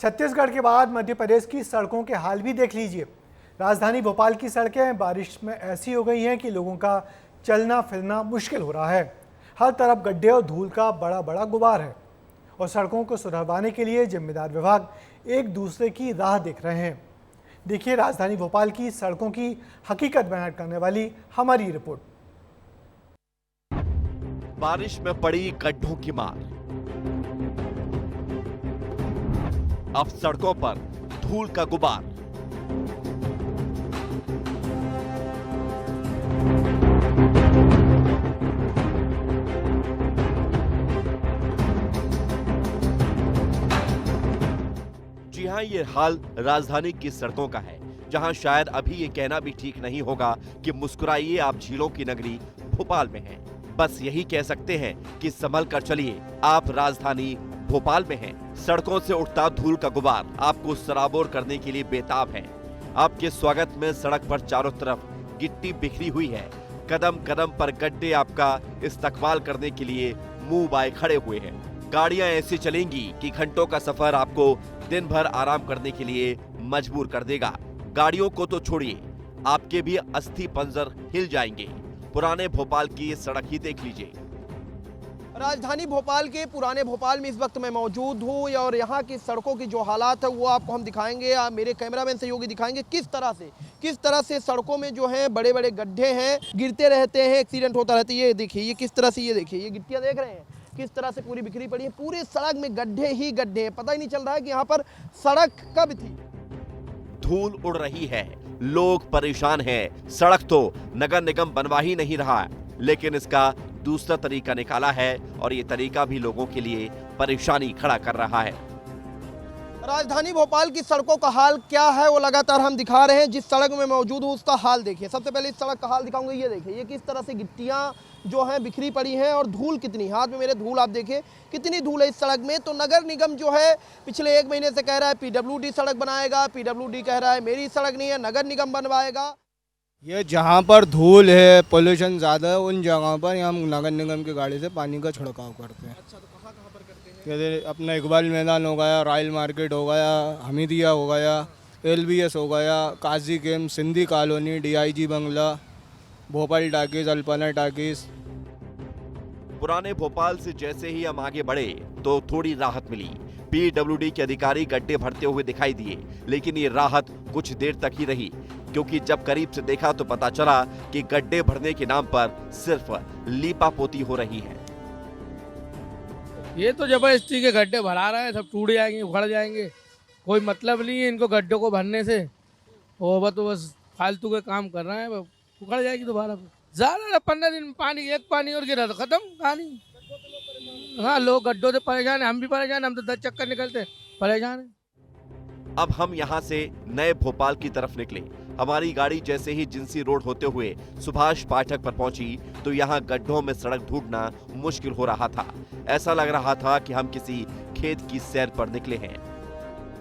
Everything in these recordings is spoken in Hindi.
छत्तीसगढ़ के बाद मध्य प्रदेश की सड़कों के हाल भी देख लीजिए। राजधानी भोपाल की सड़कें बारिश में ऐसी हो गई हैं कि लोगों का चलना फिरना मुश्किल हो रहा है। हर तरफ गड्ढे और धूल का बड़ा बड़ा गुबार है और सड़कों को सुधरवाने के लिए जिम्मेदार विभाग एक दूसरे की राह देख रहे हैं। देखिए राजधानी भोपाल की सड़कों की हकीकत बयान करने वाली हमारी रिपोर्ट। बारिश में पड़ी गड्ढों की मार, अब सड़कों पर धूल का गुबार। जी हां, ये हाल राजधानी की सड़कों का है, जहां शायद अभी ये कहना भी ठीक नहीं होगा कि मुस्कुराइए आप झीलों की नगरी भोपाल में हैं। बस यही कह सकते हैं कि संभल कर चलिए, आप राजधानी भोपाल में हैं। सड़कों से उठता धूल का गुबार आपको सराबोर करने के लिए बेताब है। आपके स्वागत में सड़क पर चारों तरफ गिट्टी बिखरी हुई है। कदम कदम पर गड्ढे आपका इस्तकबाल करने के लिए मुंह बाए खड़े हुए हैं। गाड़ियां ऐसी चलेंगी कि घंटों का सफर आपको दिन भर आराम करने के लिए मजबूर कर देगा। गाड़ियों को तो छोड़िए, आपके भी अस्थि पंजर हिल जाएंगे। पुराने भोपाल की ये सड़क ही देख लीजिए। राजधानी भोपाल के पुराने भोपाल में इस वक्त मैं मौजूद हूँ और यहाँ की सड़कों की जो हालात है वो आपको हम दिखाएंगे। मेरे कैमरामैन सहयोगी दिखाएंगे किस तरह से सड़कों में जो है बड़े बड़े गड्ढे हैं, गिरते रहते हैं, एक्सीडेंट होता रहता है। ये देखिए, ये किस तरह से, ये देखिए, ये गिट्टियाँ देख रहे हैं किस तरह से पूरी बिखरी पड़ी है। पूरे सड़क में गड्ढे ही गड्ढे हैं, पता ही नहीं चल रहा है कि यहाँ पर सड़क कब थी। धूल उड़ रही है, लोग परेशान हैं। सड़क तो नगर निगम बनवा ही नहीं रहा है, लेकिन इसका दूसरा तरीका निकाला है और ये तरीका भी लोगों के लिए परेशानी खड़ा कर रहा है। राजधानी भोपाल की सड़कों का हाल क्या है वो लगातार हम दिखा रहे हैं। जिस सड़क में मौजूद हूँ उसका हाल देखिए। सबसे पहले इस सड़क का हाल दिखाऊंगा। ये देखिए, ये किस तरह से गिट्टियाँ जो हैं बिखरी पड़ी हैं और धूल कितनी, हाथ में मेरे धूल आप देखिए कितनी धूल है इस सड़क में। तो नगर निगम जो है पिछले 1 महीने से कह रहा है PWD सड़क बनाएगा, PWD कह रहा है मेरी सड़क नहीं है, नगर निगम बनवाएगा। ये जहाँ पर धूल है, पोल्यूशन ज़्यादा है, उन जगहों पर हम नगर निगम की गाड़ी से पानी का छिड़काव करते हैं। अच्छा, तो कहाँ पर करते हैं? जैसे अपना इकबाल मैदान हो गया, रॉयल मार्केट हो गया, हमीदिया हो गया, LBS हो गया, काजी कैम्प, सिंधी कॉलोनी, DIG बंगला, भोपाल टाकीज, अल्पना टाकीज। पुराने भोपाल से जैसे ही हम आगे बढ़े तो थोड़ी राहत मिली। PWD के अधिकारी गड्ढे भरते हुए दिखाई दिए, लेकिन ये राहत कुछ देर तक ही रही, क्योंकि जब करीब से देखा तो पता चला कि गड्ढे भरने के नाम पर सिर्फ लीपापोती हो रही है। ये तो जबरदस्ती के गड्ढे भरा रहे हैं, सब टूट जाएंगे, उखड़ जाएंगे। कोई मतलब नहीं है इनको गड्ढों को भरने से, और तो बस फालतू के काम कर रहे हैं। उखड़ जाएगी दोबारा। ज़्यादा 15 दिन पानी, एक पानी और गिरा तो खत्म कहानी। हाँ, लोग गड्ढों से परेशान है, हम भी परेशान, हम तो 10 चक्कर निकलते परेशान है। अब हम यहाँ से नए भोपाल की तरफ निकले। हमारी गाड़ी जैसे ही जिंसी रोड होते हुए सुभाष पाठक पर पहुंची तो यहाँ गड्ढों में सड़क ढूंढना मुश्किल हो रहा था। ऐसा लग रहा था कि हम किसी खेत की सैर पर निकले हैं।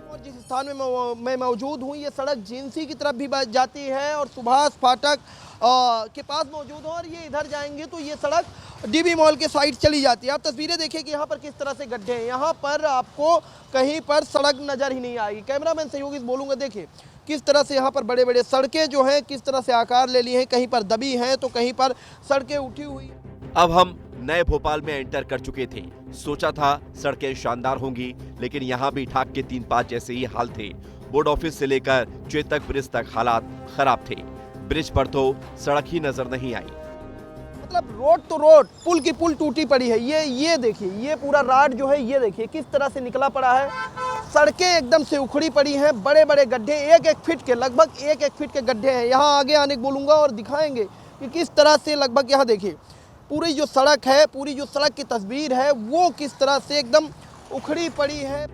और जिस स्थान में मैं मौजूद हूँ ये सड़क जिंसी की तरफ भी जाती है और सुभाष फाटक के पास मौजूद हूँ, और ये इधर जाएंगे तो ये सड़क DB मॉल के साइड चली जाती है। आप तस्वीरें देखिए कि यहाँ पर किस तरह से गड्ढे हैं। यहाँ पर आपको कहीं पर सड़क नजर ही नहीं आएगी। कैमरामैन सहयोगी बोलूँगा, देखिए किस तरह से यहाँ पर बड़े बड़े सड़कें जो हैं किस तरह से आकार ले ली हैं, कहीं पर दबी हैं तो कहीं पर सड़कें उठी हुई। अब हम नए भोपाल में एंटर कर चुके थे। सोचा था सड़कें शानदार होंगी, लेकिन यहाँ भी ठाक के 3-5 जैसे ही हाल थे। बोर्ड ऑफिस से लेकर चेतक ब्रिज तक हालात खराब थे। ब्रिज पर तो सड़क ही नजर नहीं आई। मतलब रोड तो रोड, पुल की पुल टूटी पड़ी है। ये देखिए, ये पूरा राड जो है ये देखिए किस तरह से निकला पड़ा है। सड़कें एकदम से उखड़ी पड़ी हैं, बड़े बड़े गड्ढे, 1-1 फीट के, लगभग 1-1 फीट के गड्ढे हैं। यहाँ आगे आने को बोलूँगा और दिखाएंगे कि किस तरह से लगभग, यहाँ देखिए पूरी जो सड़क है, पूरी जो सड़क की तस्वीर है वो किस तरह से एकदम उखड़ी पड़ी है।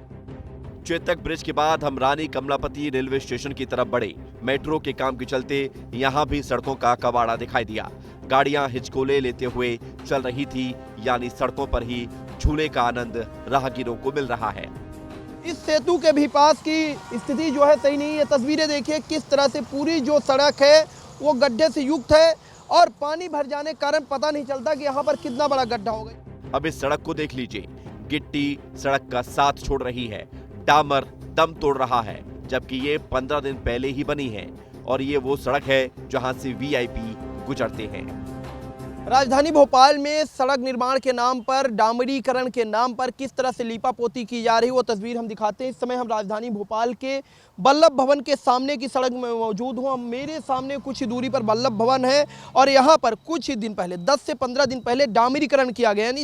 चेतक ब्रिज के बाद हम रानी कमलापति रेलवे स्टेशन की तरफ बढ़े। मेट्रो के काम के चलते यहाँ भी सड़कों का कबाड़ा दिखाई दिया। गाड़ियां हिचकोले लेते हुए चल रही थी, यानी सड़कों पर ही झूले का आनंद राहगीरों को मिल रहा है। इस सेतु के भी पास की स्थिति जो है सही नहीं है। तस्वीरें देखिए किस तरह से पूरी जो सड़क है वो गड्ढे से युक्त है और पानी भर जाने के कारण पता नहीं चलता कि यहाँ पर कितना बड़ा गड्ढा हो गया। अब इस सड़क को देख लीजिए, गिट्टी सड़क का साथ छोड़ रही है, डामर दम तोड़ रहा है, जबकि ये 15 दिन पहले ही बनी है और ये वो सड़क है जहां से वीआईपी गुजरते हैं। राजधानी भोपाल में सड़क निर्माण के नाम पर, डामरीकरण के नाम पर किस तरह से लीपापोती की जा रही वो तस्वीर हम दिखाते हैं। इस समय हम राजधानी भोपाल के वल्लभ भवन के सामने की सड़क में मौजूद हूँ। मेरे सामने कुछ ही दूरी पर वल्लभ भवन है और यहाँ पर कुछ ही दिन पहले 10 से 15 दिन पहले डामरीकरण किया गया, यानी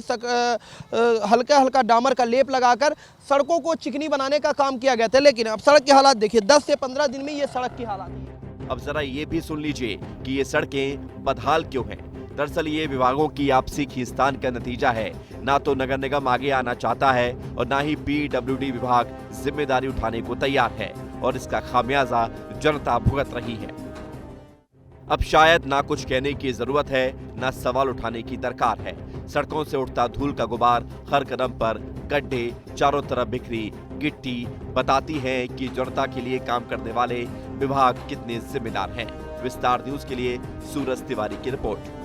हल्का हल्का डामर का लेप लगाकर सड़कों को चिकनी बनाने का काम किया गया था। लेकिन अब सड़क के हालात देखिए, 10 से 15 दिन में ये सड़क की हालात है। अब जरा ये भी सुन लीजिए कि ये सड़कें बदहाल क्यों हैं। दरअसल ये विभागों की आपसी खींचतान का नतीजा है। ना तो नगर निगम आगे आना चाहता है और ना ही पीडब्ल्यूडी विभाग जिम्मेदारी उठाने को तैयार है और इसका खामियाजा जनता भुगत रही है। अब शायद ना कुछ कहने की जरूरत है, ना सवाल उठाने की दरकार है। सड़कों से उठता धूल का गुबार, हर कदम पर गड्ढे, चारों तरफ बिखरी गिट्टी बताती है कि जनता के लिए काम करने वाले विभाग कितने जिम्मेदार हैं। विस्तार न्यूज के लिए सूरज तिवारी की रिपोर्ट।